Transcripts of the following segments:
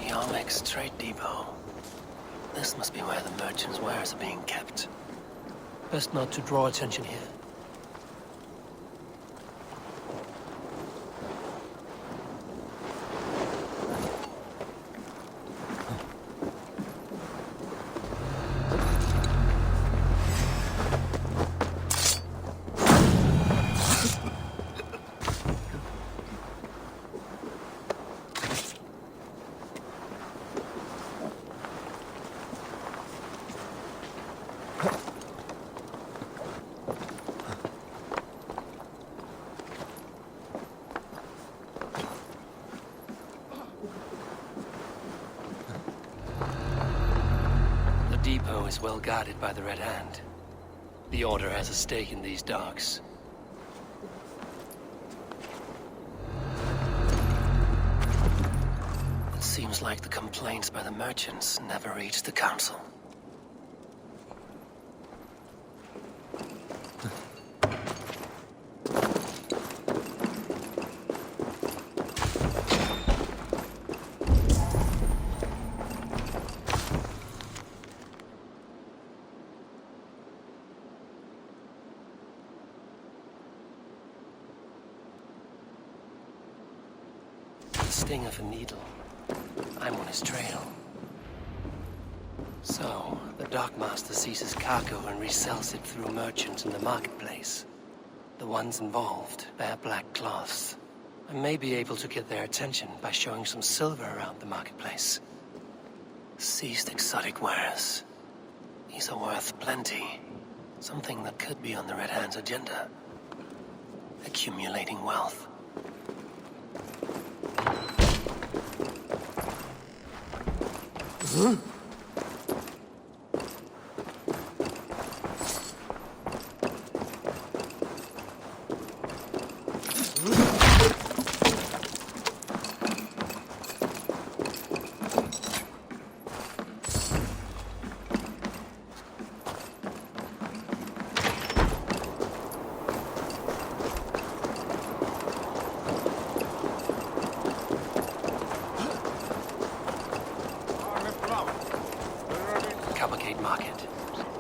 Yarmek's trade depot. This must be where the merchants' wares are being kept. Best not to draw attention here. The depot is well guarded by the Red Hand. The Order has a stake in these docks. It seems like the complaints by the merchants never reached the council. Sting of a needle. I'm on his trail. So, the dockmaster seizes cargo and resells it through merchants in the marketplace. The ones involved wear black cloths. I may be able to get their attention by showing some silver around the marketplace. Seized exotic wares. These are worth plenty. Something that could be on the Red Hand's agenda. Accumulating wealth. Huh? Market.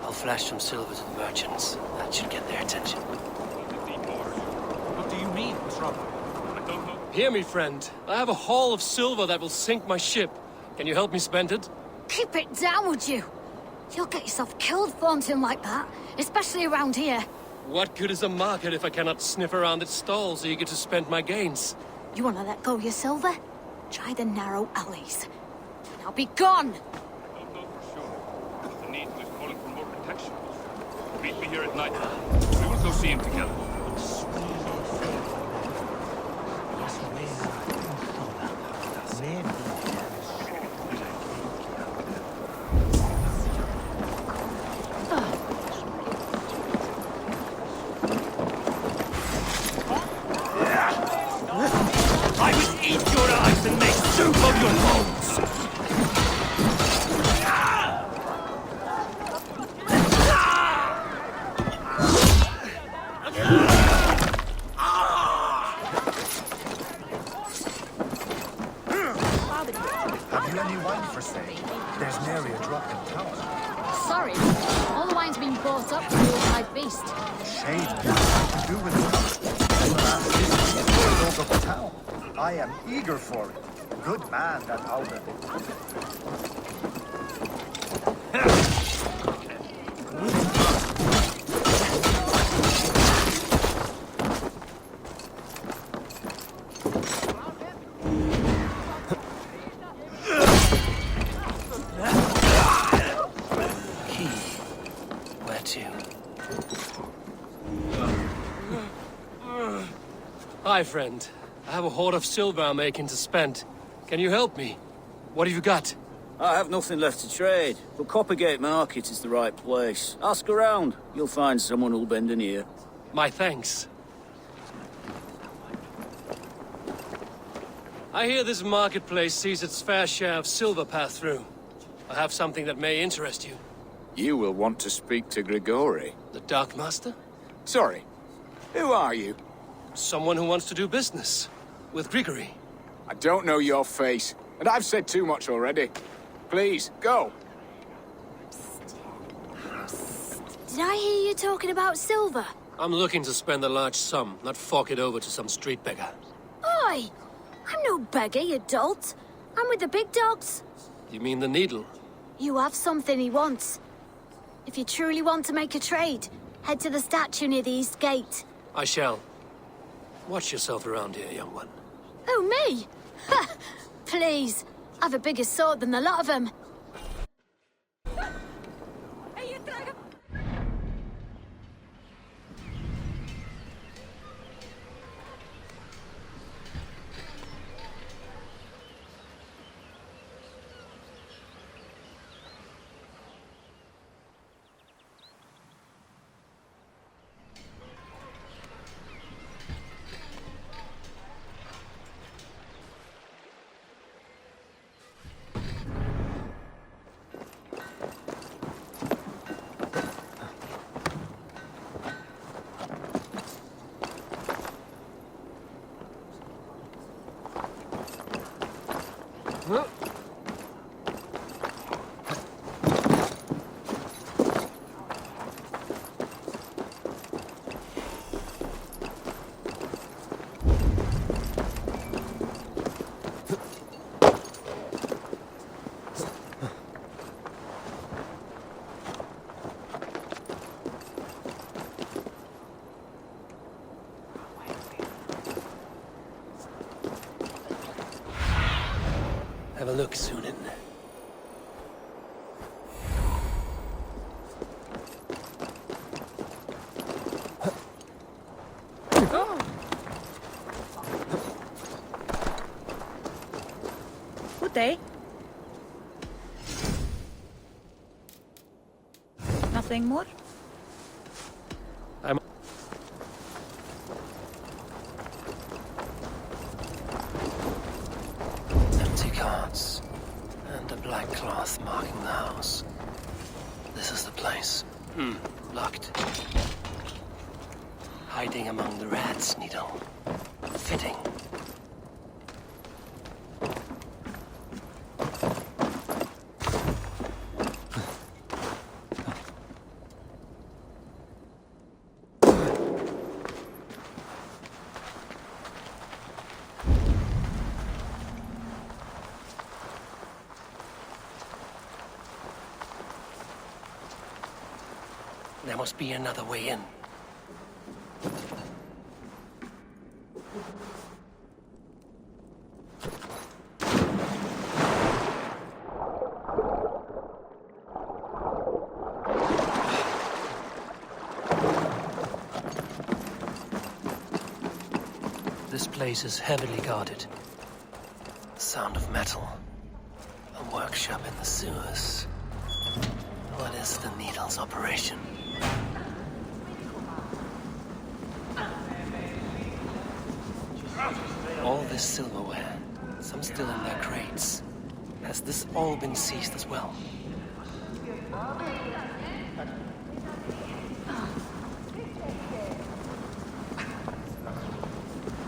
I'll flash some silver to the merchants. That should get their attention. What do you mean? What's wrong? I don't know. Hear me, friend. I have a haul of silver that will sink my ship. Can you help me spend it? Keep it down, would you? You'll get yourself killed flaunting like that, especially around here. What good is a market if I cannot sniff around its stalls eager to spend my gains? You want to let go of your silver? Try the narrow alleys. Now be gone! Meet me here at night. We will go see him together. I will eat your eyes and make soup of your bones! Brought up to the high beast. Shame. Nothing to do with it. Of the town. I am eager for it. Good man, that Audun. Hi, friend. I have a hoard of silver I'm making to spend. Can you help me? What have you got? I have nothing left to trade, but Coppergate Market is the right place. Ask around. You'll find someone who'll bend an ear. My thanks. I hear this marketplace sees its fair share of silver pass through. I have something that may interest you. You will want to speak to Grigori. The Dark Master? Sorry, who are you? Someone who wants to do business. With Grigori. I don't know your face, and I've said too much already. Please, go. Did I hear you talking about silver? I'm looking to spend a large sum, not fork it over to some street beggar. Oi! I'm no beggar, you dolt. I'm with the big dogs. You mean the needle? You have something he wants. If you truly want to make a trade, head to the statue near the east gate. I shall. Watch yourself around here, young one. Oh, me? Ha! Please. I've a bigger sword than the lot of them. Have a look, Sunan. Good day. Nothing more? I'm... Empty carts. And a black cloth marking the house. This is the place. Locked. Hiding among the rat's needle. Fitting. There must be another way in. This place is heavily guarded. Sound of metal. A workshop in the sewers. What is the needle's operation? All this silverware, some still in their crates. Has this all been seized as well?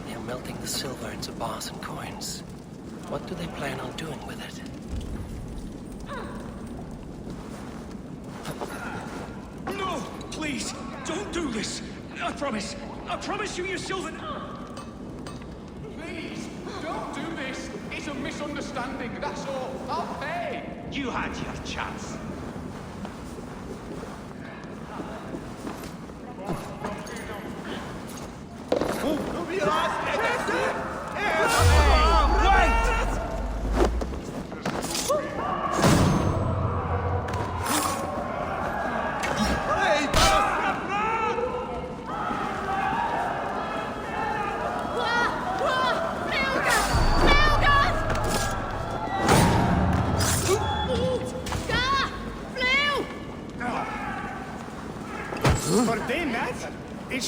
They're melting the silver into bars and coins. What do they plan on doing with it? No! Please! Don't do this! I promise you your silver... Please! Don't do this! It's a misunderstanding, that's all. I'll pay! You had your chance.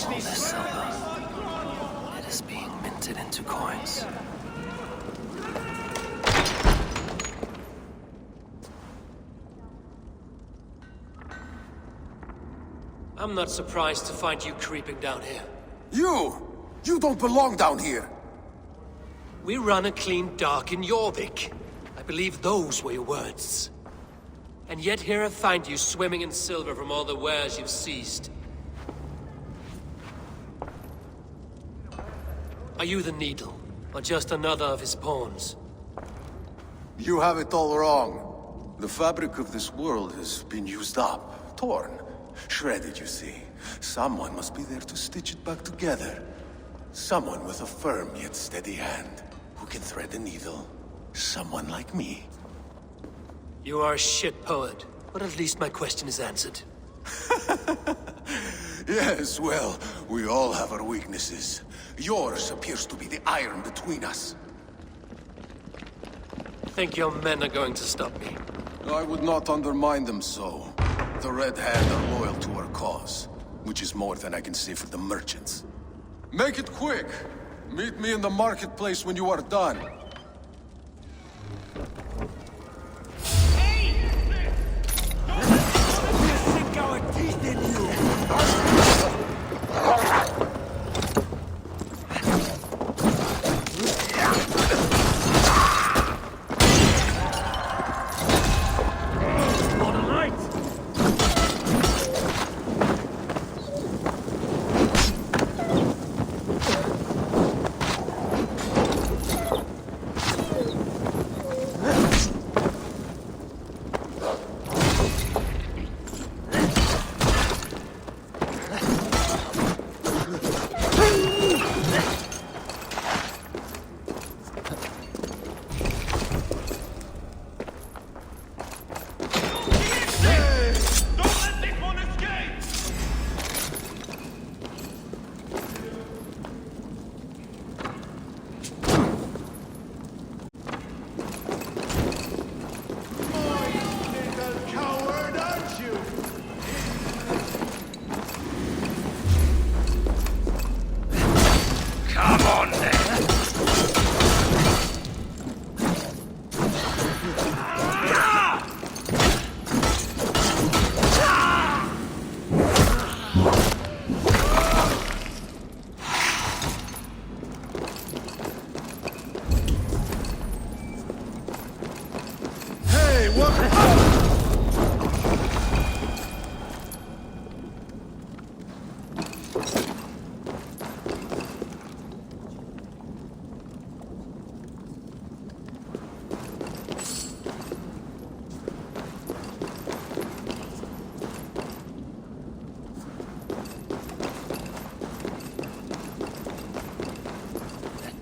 All this silver. It is being minted into coins. I'm not surprised to find you creeping down here. You don't belong down here! We run a clean dock in Jorvik. I believe those were your words. And yet here I find you swimming in silver from all the wares you've seized. Are you the Needle, or just another of his pawns? You have it all wrong. The fabric of this world has been used up, torn, shredded, you see. Someone must be there to stitch it back together. Someone with a firm yet steady hand, who can thread a needle. Someone like me. You are a shit poet, but at least my question is answered. Yes, well, we all have our weaknesses. Yours appears to be the iron between us. Think your men are going to stop me? I would not undermine them so. The Red Hand are loyal to our cause, which is more than I can say for the merchants. Make it quick! Meet me in the marketplace when you are done.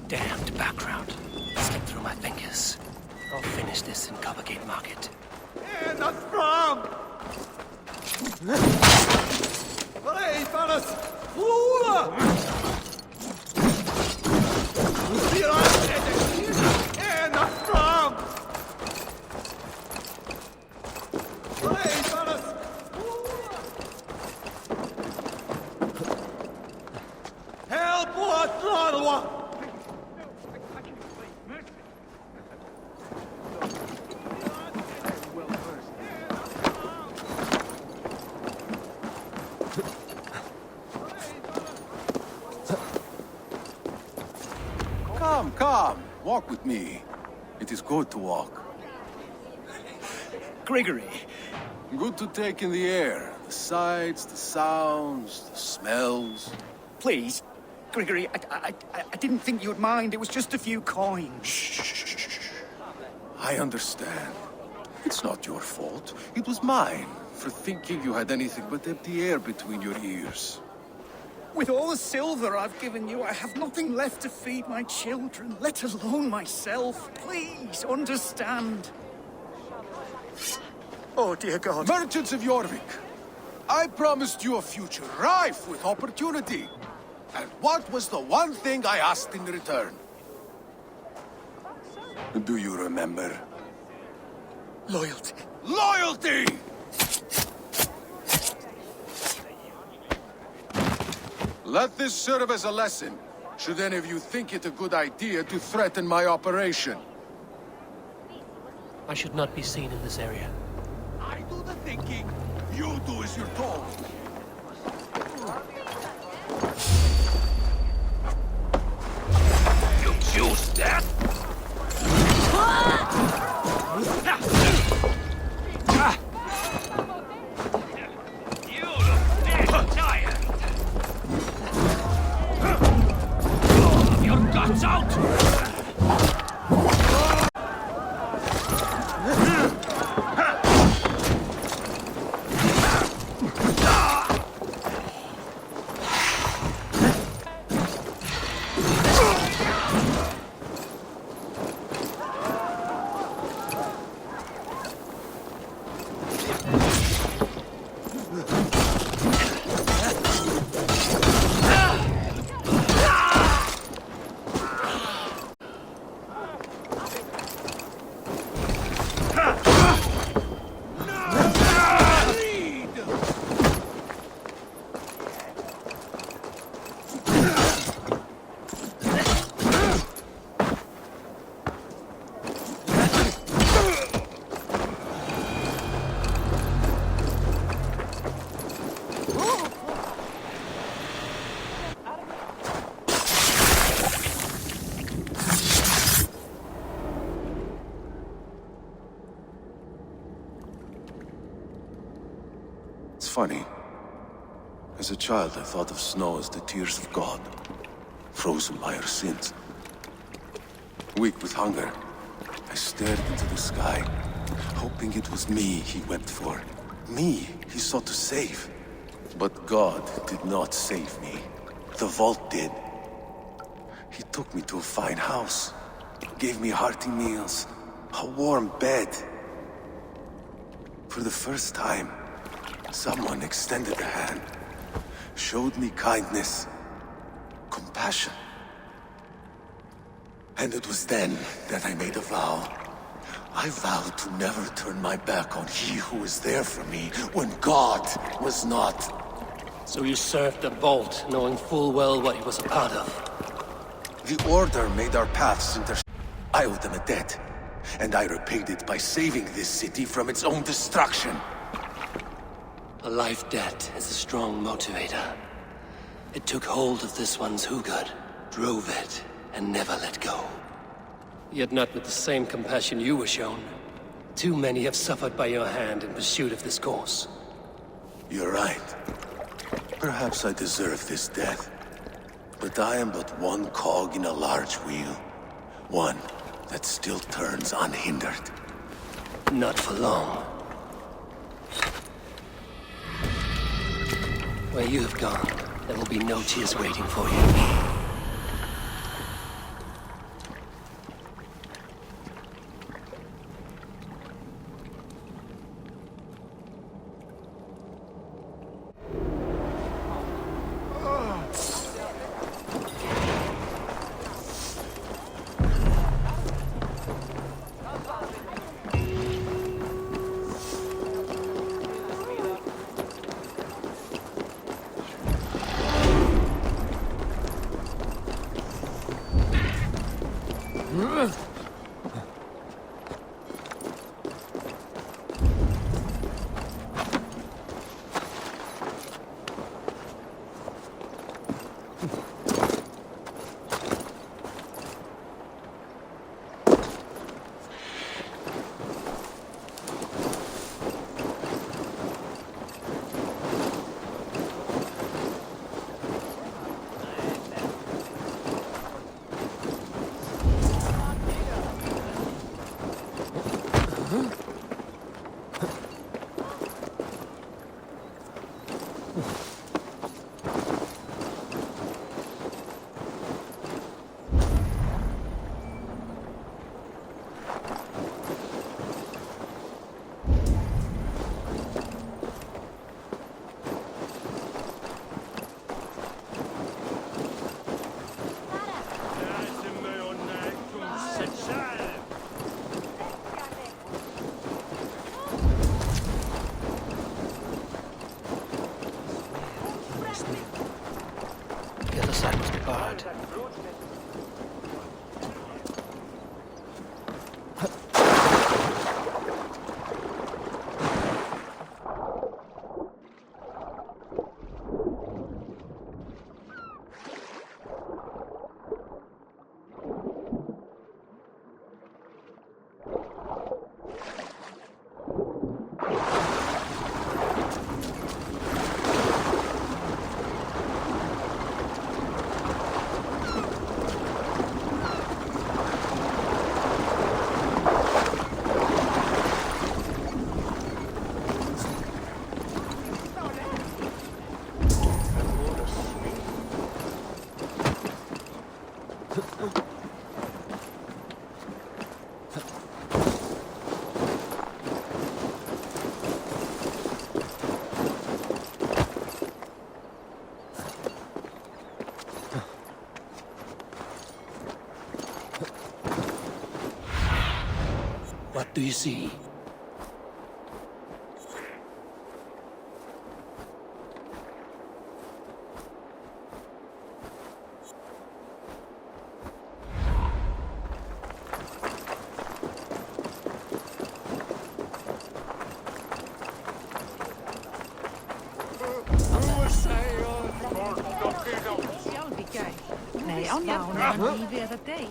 Damned background. Slipped through my fingers. I'll finish this in Coppergate Market. Not from! Hey, Faras! Fula! Not from! Hey, Faras! Help! What? Come, walk with me. It is good to walk. Gregory, Good to take in the air. The sights, the sounds, the smells. Please, Gregory, I didn't think you'd mind. It was just a few coins. Shh. I understand. It's not your fault. It was mine, for thinking you had anything but empty air between your ears. With all the silver I've given you, I have nothing left to feed my children, let alone myself. Please, understand. Oh, dear God. Merchants of Jorvik, I promised you a future rife with opportunity. And what was the one thing I asked in return? Do you remember? Loyalty. Loyalty! Let this serve as a lesson, should any of you think it a good idea to threaten my operation. I should not be seen in this area. I do the thinking, you do as you're told. Watch out! It's funny. As a child, I thought of snow as the tears of God, frozen by our sins. Weak with hunger, I stared into the sky, hoping it was me he wept for. Me he sought to save. But God did not save me. The vault did. He took me to a fine house, gave me hearty meals, a warm bed. For the first time, someone extended a hand, showed me kindness, compassion. And it was then that I made a vow. I vowed to never turn my back on he who was there for me when God was not. So you served the Vault, knowing full well what he was a part of. The Order made our paths intersect. I owed them a debt, and I repaid it by saving this city from its own destruction. A life debt is a strong motivator. It took hold of this one's Hugad, drove it, and never let go. Yet not with the same compassion you were shown. Too many have suffered by your hand in pursuit of this course. You're right. Perhaps I deserve this death. But I am but one cog in a large wheel. One that still turns unhindered. Not for long. Where you have gone, there will be no tears waiting for you. The other side must be barred. What do you see? Nej, om jag har en liv över dig.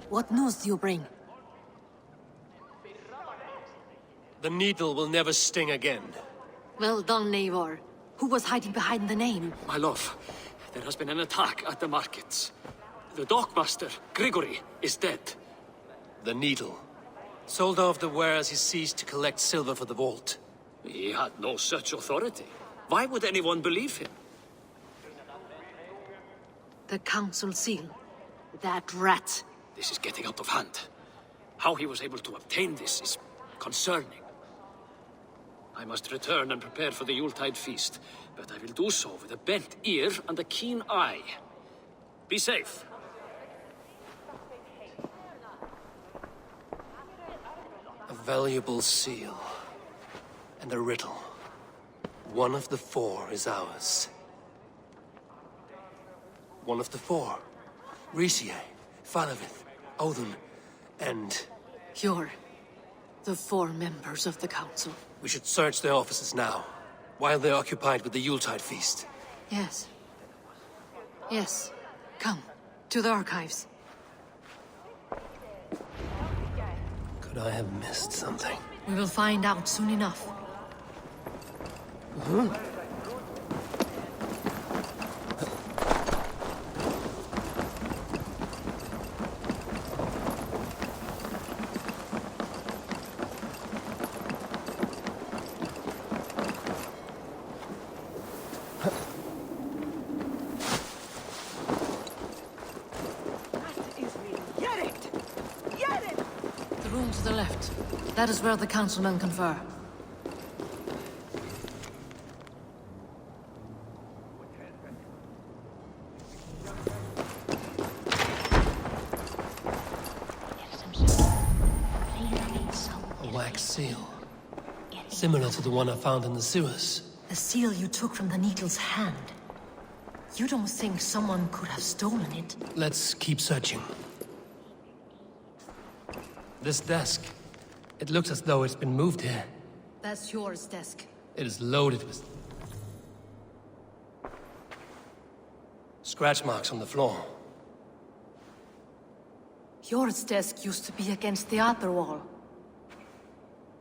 What news do you bring? The needle will never sting again. Well done, Eivor. Who was hiding behind the name? My love, there has been an attack at the markets. The dockmaster, Grigory, is dead. The needle. Sold off the wares he seized to collect silver for the vault. He had no such authority. Why would anyone believe him? The council seal. That rat. This is getting out of hand. How he was able to obtain this is concerning. I must return and prepare for the Yuletide feast, but I will do so with a bent ear and a keen eye. Be safe. A valuable seal. And a riddle. One of the four is ours. One of the four. Mercia, Falavith, Audun, and... You're the four members of the council. We should search their offices now, while they're occupied with the Yuletide feast. Yes. Yes. Come, to the archives. Could I have missed something? We will find out soon enough. To the left. That is where the councilmen confer. A wax seal. Similar to the one I found in the sewers. The seal you took from the needle's hand. You don't think someone could have stolen it? Let's keep searching. This desk. It looks as though it's been moved here. That's yours, desk. It is loaded with... scratch marks on the floor. Yours desk used to be against the other wall.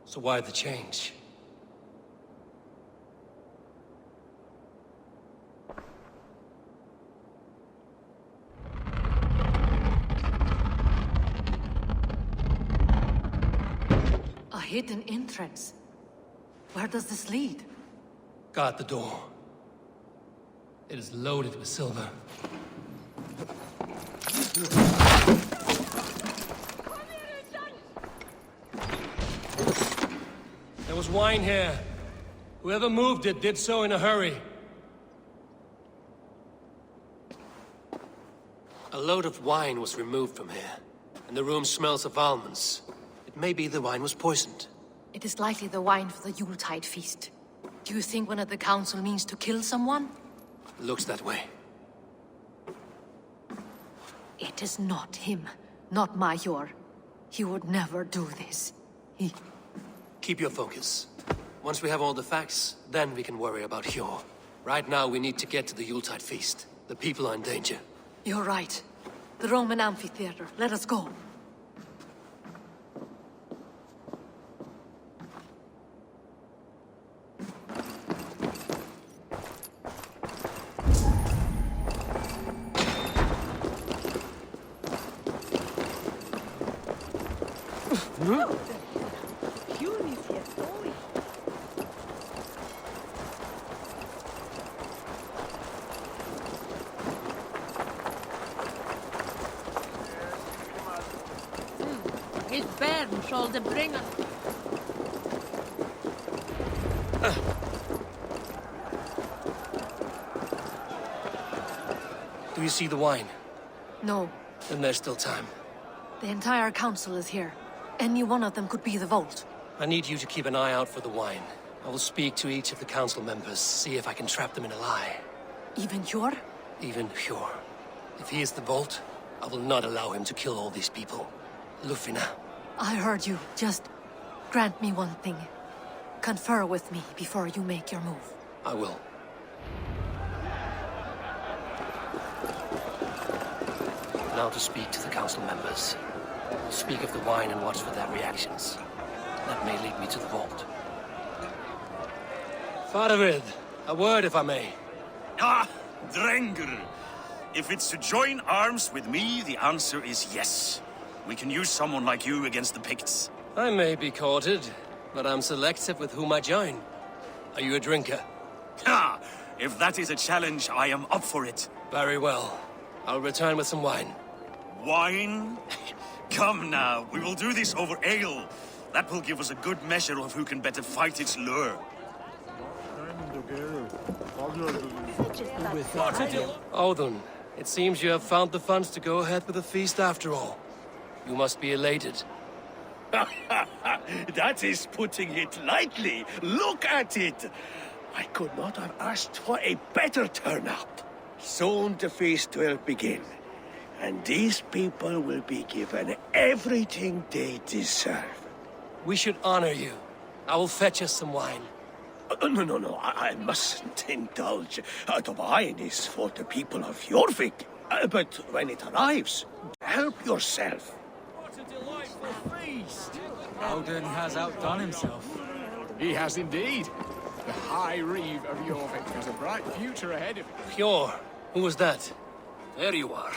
So why the change? A hidden entrance. Where does this lead? Guard the door. It is loaded with silver. There was wine here. Whoever moved it did so in a hurry. A load of wine was removed from here, and the room smells of almonds. It may be the wine was poisoned. It is likely the wine for the Yuletide feast. Do you think one of the council means to kill someone? Looks that way. It is not him, not Major. He would never do this. Keep your focus. Once we have all the facts, then we can worry about Hjor. Right now, we need to get to the Yuletide feast. The people are in danger. You're right. The Roman amphitheater. Let us go. His bairn shall the bring us. Do you see the wine? No. Then there's still time. The entire council is here. Any one of them could be the vault. I need you to keep an eye out for the wine. I will speak to each of the council members, see if I can trap them in a lie. Even Hjor? Even Hjor. If he is the vault, I will not allow him to kill all these people. Lufina. I heard you. Just grant me one thing. Confer with me before you make your move. I will. Now to speak to the council members. Speak of the wine and watch for their reactions. That may lead me to the vault. Faravid, a word if I may. Ah, Drengr. If it's to join arms with me, the answer is yes. We can use someone like you against the Picts. I may be courted, but I'm selective with whom I join. Are you a drinker? Ha! If that is a challenge, I am up for it. Very well. I'll return with some wine. Wine? Come now, we will do this over ale. That will give us a good measure of who can better fight its lure. Audun, it seems you have found the funds to go ahead with the feast after all. You must be elated. That is putting it lightly. Look at it. I could not have asked for a better turnout. Soon the feast will begin. And these people will be given everything they deserve. We should honor you. I will fetch us some wine. No, I mustn't indulge. The wine is for the people of Jorvik. But when it arrives, help yourself. What a delightful feast! Audun has outdone himself. He has indeed. The High Reeve of Jorvik has a bright future ahead of him. Hjor, who was that? There you are.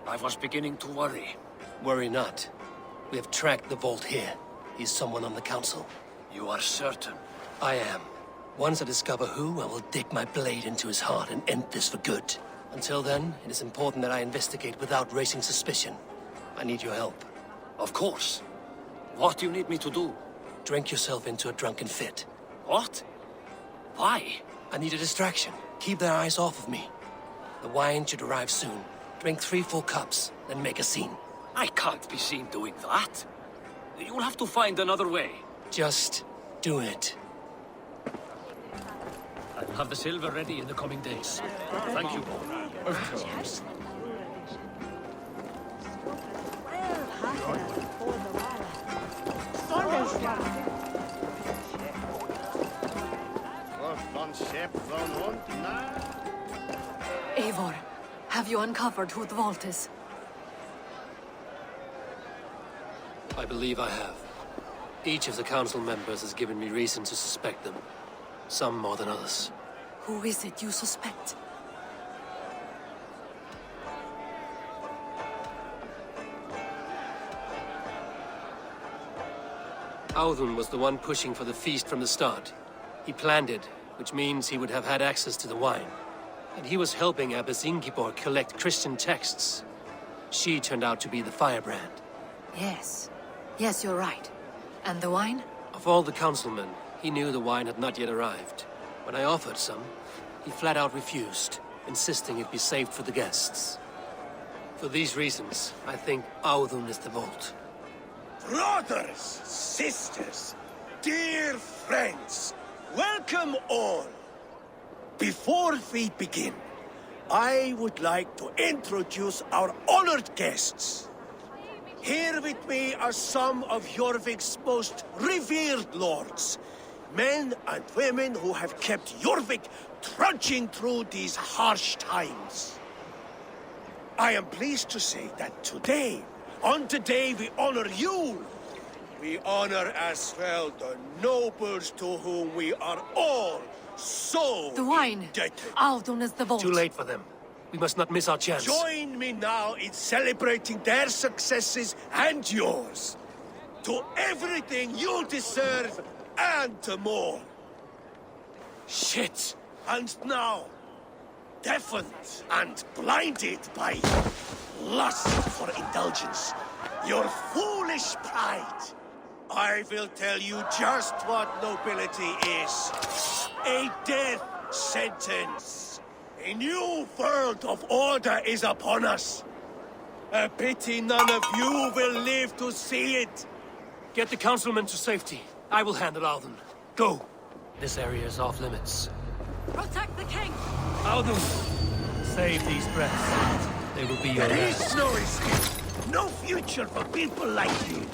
I was beginning to worry. Worry not. We have tracked the vault here. He's someone on the council. You are certain? I am. Once I discover who, I will dig my blade into his heart and end this for good. Until then, it is important that I investigate without raising suspicion. I need your help. Of course. What do you need me to do? Drink yourself into a drunken fit. What? Why? I need a distraction. Keep their eyes off of me. The wine should arrive soon. Drink 3 full cups, then make a scene. I can't be seen doing that. You'll have to find another way. Just do it. I'll have the silver ready in the coming days. Thank you. Of course. Eivor, have you uncovered who the vault is? I believe I have. Each of the council members has given me reason to suspect them. Some more than others. Who is it you suspect? Audun was the one pushing for the feast from the start. He planned it, which means he would have had access to the wine. And he was helping Abbess Ingibor collect Christian texts. She turned out to be the firebrand. Yes. Yes, you're right. And the wine? Of all the councilmen, he knew the wine had not yet arrived. When I offered some, he flat out refused, insisting it be saved for the guests. For these reasons, I think Audun is the vault. Brothers, sisters, dear friends, welcome all. Before we begin, I would like to introduce our honored guests. Here with me are some of Jorvik's most revered lords, men and women who have kept Jorvik trudging through these harsh times. I am pleased to say that today, on the day we honor you, we honor as well the nobles to whom we are all so the wine. indebted. Audun is the vault. Too late for them. We must not miss our chance. Join me now in celebrating their successes and yours. To everything you deserve and more. Shit! And now, deafened and blinded by lust for indulgence, your foolish pride, I will tell you just what nobility is. A death sentence. A new world of order is upon us. A pity none of you will live to see it. Get the councilmen to safety. I will handle Audun. Go! This area is off limits. Protect the king! Audun! Save these breaths. They will be your There last. is no escape. No future for people like you.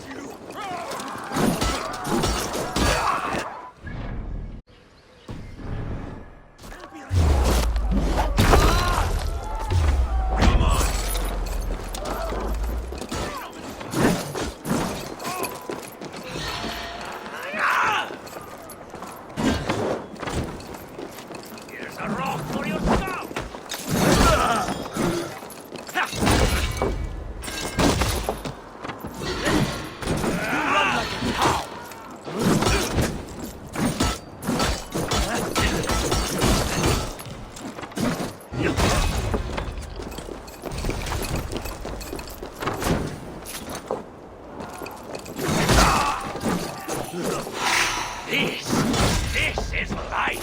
This is life!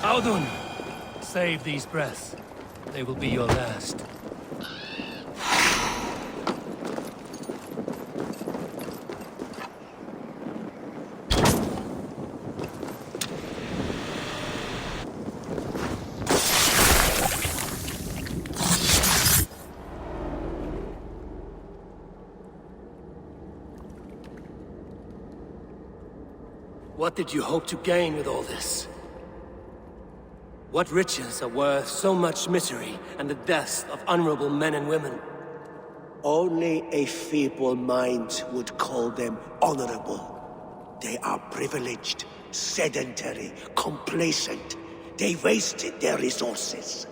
Audun! Save these breaths. They will be your last. What did you hope to gain with all this? What riches are worth so much misery and the deaths of honorable men and women? Only a feeble mind would call them honorable. They are privileged, sedentary, complacent. They wasted their resources.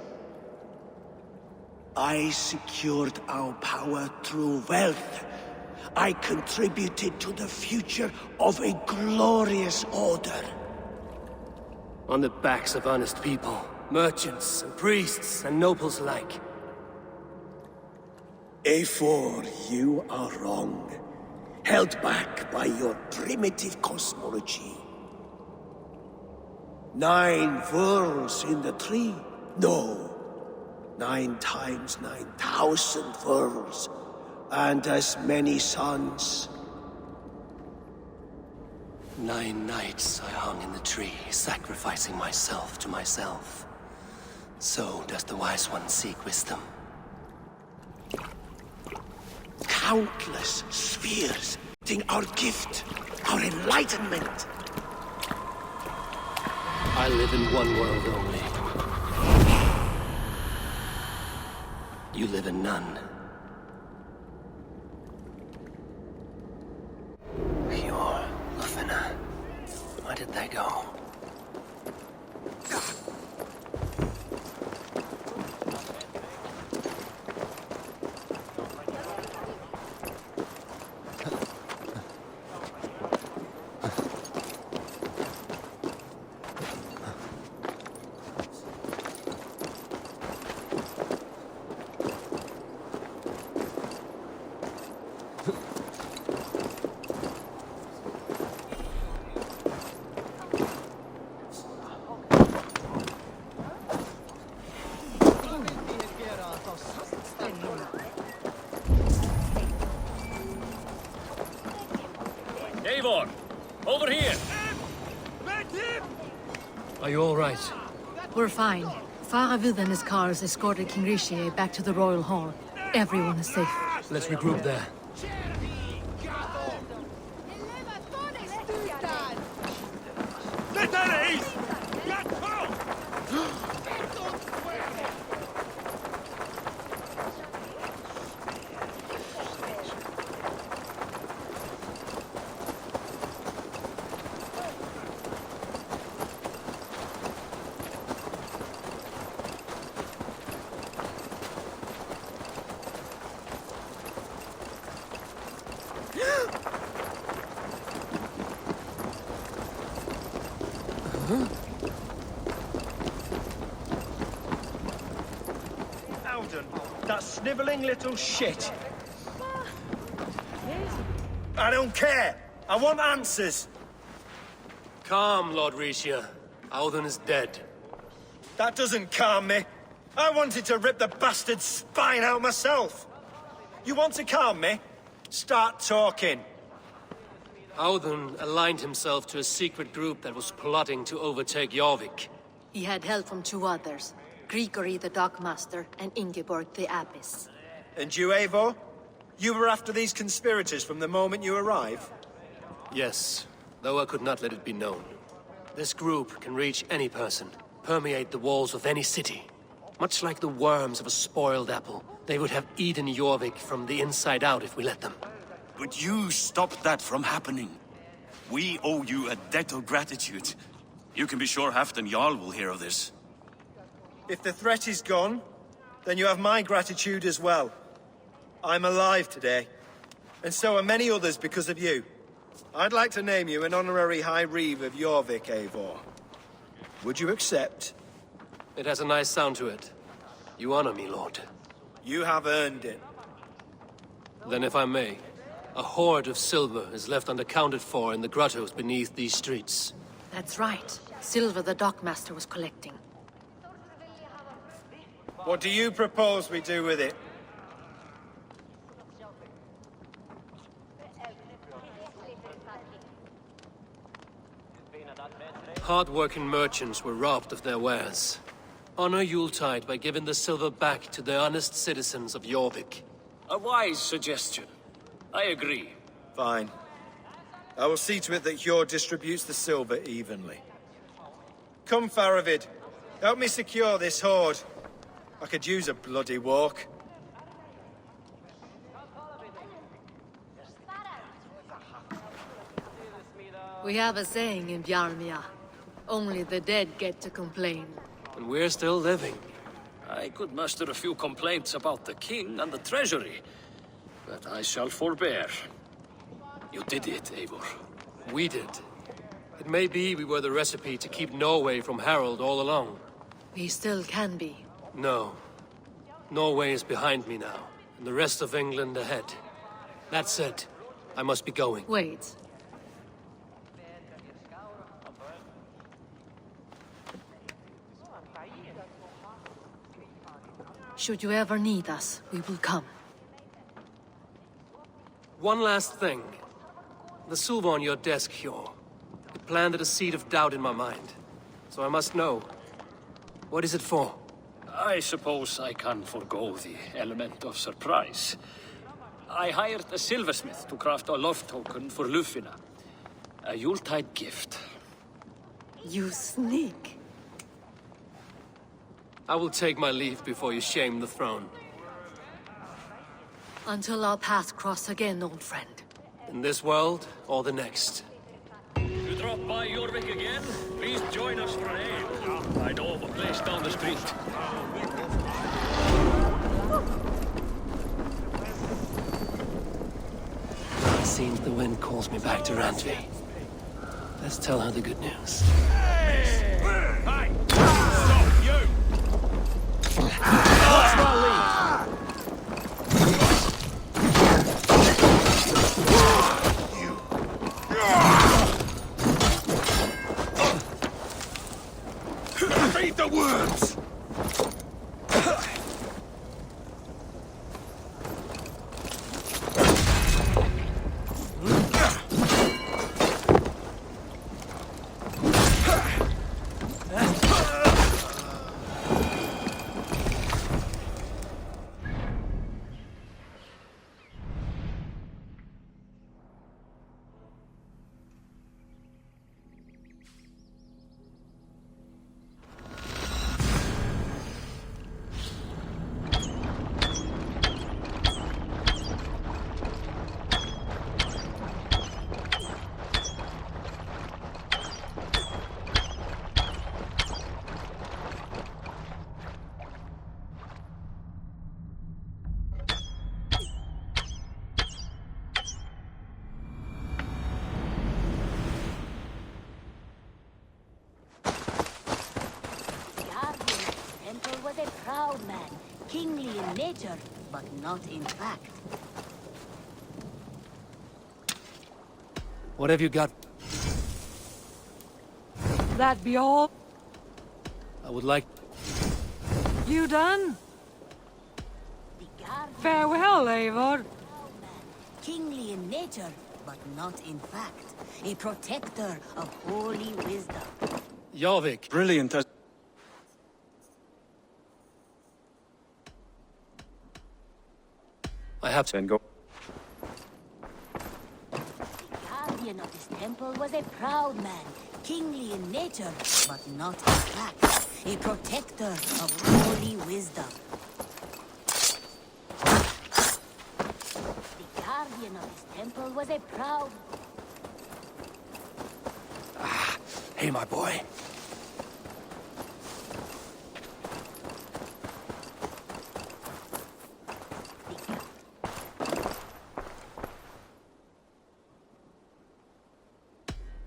I secured our power through wealth. I contributed to the future of a glorious order. On the backs of honest people, merchants and priests and nobles alike. Eivor, you are wrong. Held back by your primitive cosmology. 9 worlds in the tree? No. 9 times 9,000 worlds. And as many suns. 9 nights I hung in the tree, sacrificing myself to myself. So does the Wise One seek wisdom. Countless spheres, our gift, our enlightenment. I live in one world only. You live in none. Pure Lufina. Where did they go? Eivor! Over here! Are you all right? We're fine. Faravid and his cars escorted King Rishi back to the Royal Hall. Everyone is safe. Let's regroup there. Audun, that snivelling little shit. I don't care. I want answers. Calm, Lord Rishi. Audun is dead. That doesn't calm me. I wanted to rip the bastard's spine out myself. You want to calm me? Start talking. Audun aligned himself to a secret group that was plotting to overtake Jorvik. He had help from 2 others. Grigory the Dockmaster and Ingeborg the Abbess. And you, Eivor? You were after these conspirators from the moment you arrived? Yes, though I could not let it be known. This group can reach any person, permeate the walls of any city. Much like the worms of a spoiled apple, they would have eaten Jorvik from the inside out if we let them. But you stopped that from happening. We owe you a debt of gratitude. You can be sure Halfdan Jarl will hear of this. If the threat is gone, then you have my gratitude as well. I'm alive today, and so are many others because of you. I'd like to name you an honorary High Reeve of Jorvik, Eivor. Would you accept? It has a nice sound to it. You honor me, Lord. You have earned it. Then if I may, a hoard of silver is left unaccounted for in the grottos beneath these streets. That's right. Silver the Dockmaster was collecting. What do you propose we do with it? Hard-working merchants were robbed of their wares. Honor Yuletide by giving the silver back to the honest citizens of Jorvik. A wise suggestion. I agree. Fine. I will see to it that Hjord distributes the silver evenly. Come, Faravid. Help me secure this hoard. I could use a bloody walk. We have a saying in Bjarmia. Only the dead get to complain. And we're still living. I could muster a few complaints about the king and the treasury, but I shall forbear. You did it, Eivor. We did. It may be we were the recipe to keep Norway from Harold all along. We still can be. No. Norway is behind me now, and the rest of England ahead. That said, I must be going. Wait. Should you ever need us, we will come. One last thing. The silver on your desk, Hjor. It planted a seed of doubt in my mind. So I must know. What is it for? I suppose I can forgo the element of surprise. I hired a silversmith to craft a love token for Lufina. A Yuletide gift. You sneak. I will take my leave before you shame the throne. Until our paths cross again, old friend. In this world, or the next. You drop by Jorvik again? Please join us for an ale. I know of a place down the street. It seems the wind calls me back to Randvi. Let's tell her the good news. Hey! Stop, you! That's my lead! Feed the worms! was a proud man, kingly in nature, but not in fact. What have you got? That be all? I would like... You done? Farewell, Eivor. Kingly in nature, but not in fact. A protector of holy wisdom. Jorvik. Brilliant as... I have to... Then go. The guardian of this temple was a proud man, kingly in nature, but not in fact. A protector of holy wisdom. The guardian of this temple was a proud... Hey, my boy.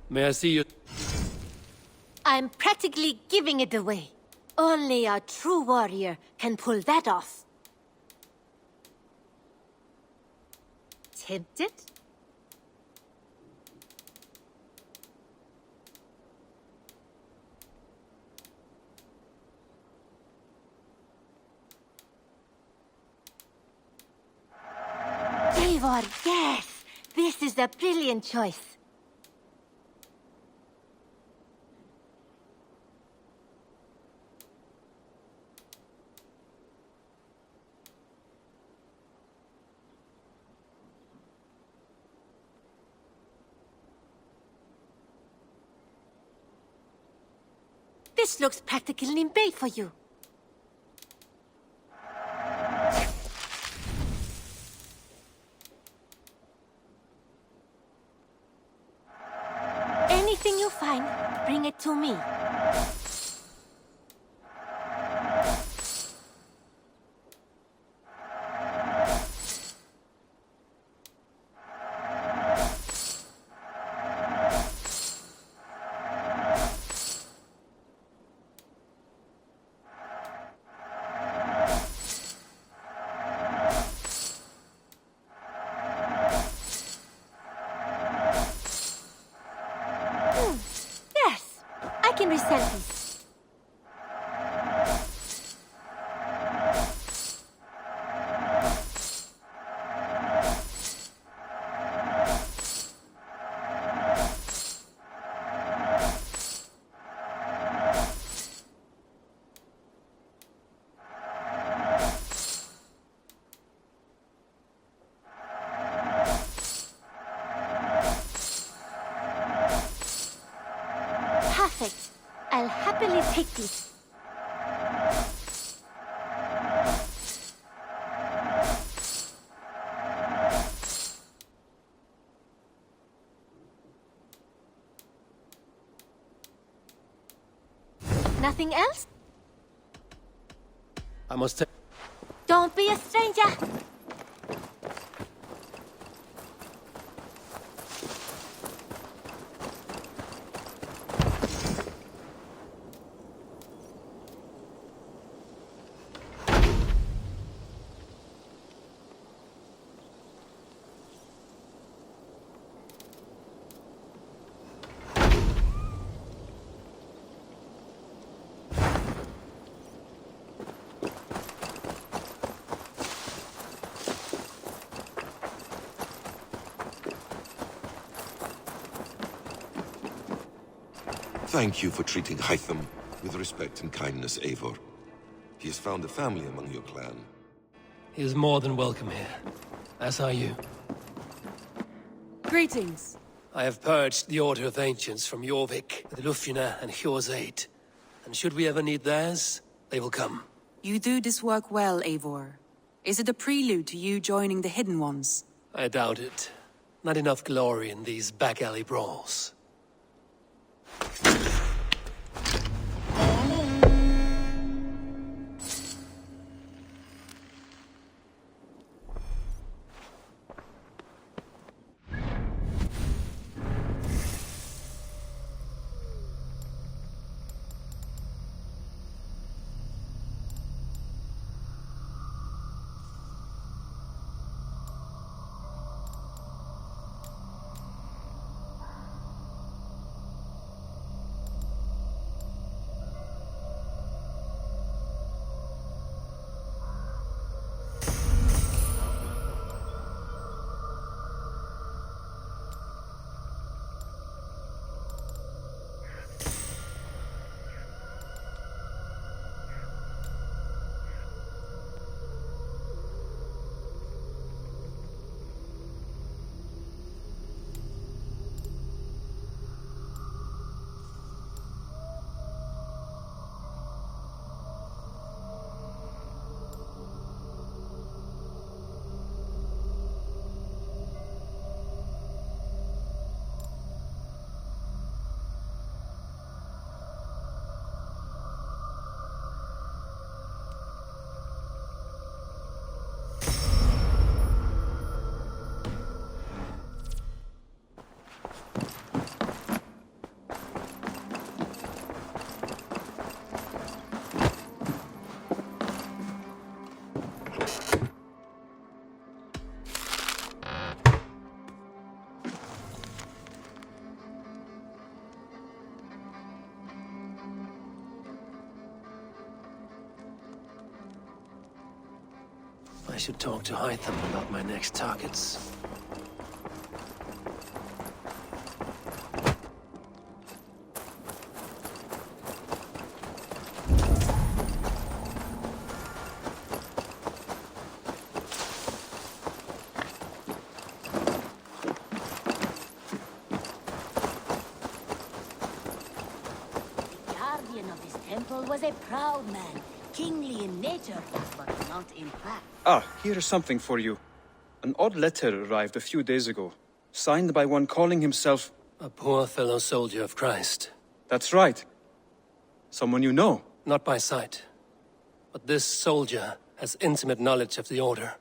May I see you? I'm practically giving it away. Only a true warrior can pull that off. Tempted? Eivor, yes! This is a brilliant choice. This looks practically made for you. Anything you find, bring it to me. I can resell these. Perfect. I'll happily take this. Nothing else? I must take... Don't be a stranger. Thank you for treating Hytham with respect and kindness, Eivor. He has found a family among your clan. He is more than welcome here. As are you. Greetings. I have purged the Order of Ancients from Jorvik, with Lufina and Hjor's aid. And should we ever need theirs, they will come. You do this work well, Eivor. Is it a prelude to you joining the Hidden Ones? I doubt it. Not enough glory in these back-alley brawls. I should talk to Hytham about my next targets. Guardian guardian of this temple was a proud man, kingly in nature, but not in fact. Ah, here is something for you. An odd letter arrived a few days ago, signed by one calling himself... A poor fellow soldier of Christ. That's right. Someone you know. Not by sight. But this soldier has intimate knowledge of the Order.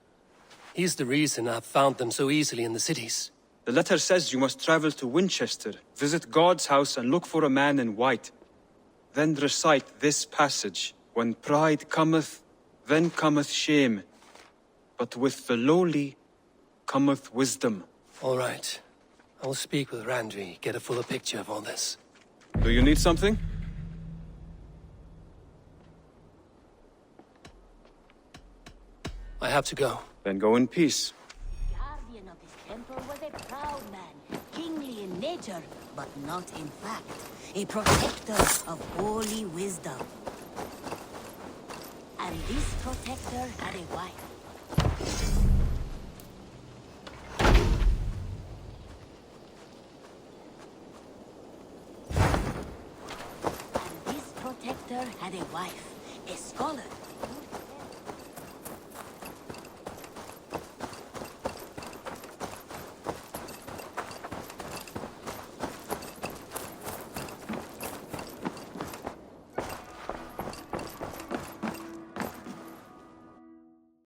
He's the reason I've found them so easily in the cities. The letter says you must travel to Winchester, visit God's house and look for a man in white. Then recite this passage. When pride cometh, then cometh shame. But with the lowly cometh wisdom. All right. I will speak with Randvi, get a fuller picture of all this. Do you need something? I have to go. Then go in peace. The guardian of this temple was a proud man, kingly in nature, but not in fact. A protector of holy wisdom. And this protector had a wife. And this protector had a wife, a scholar.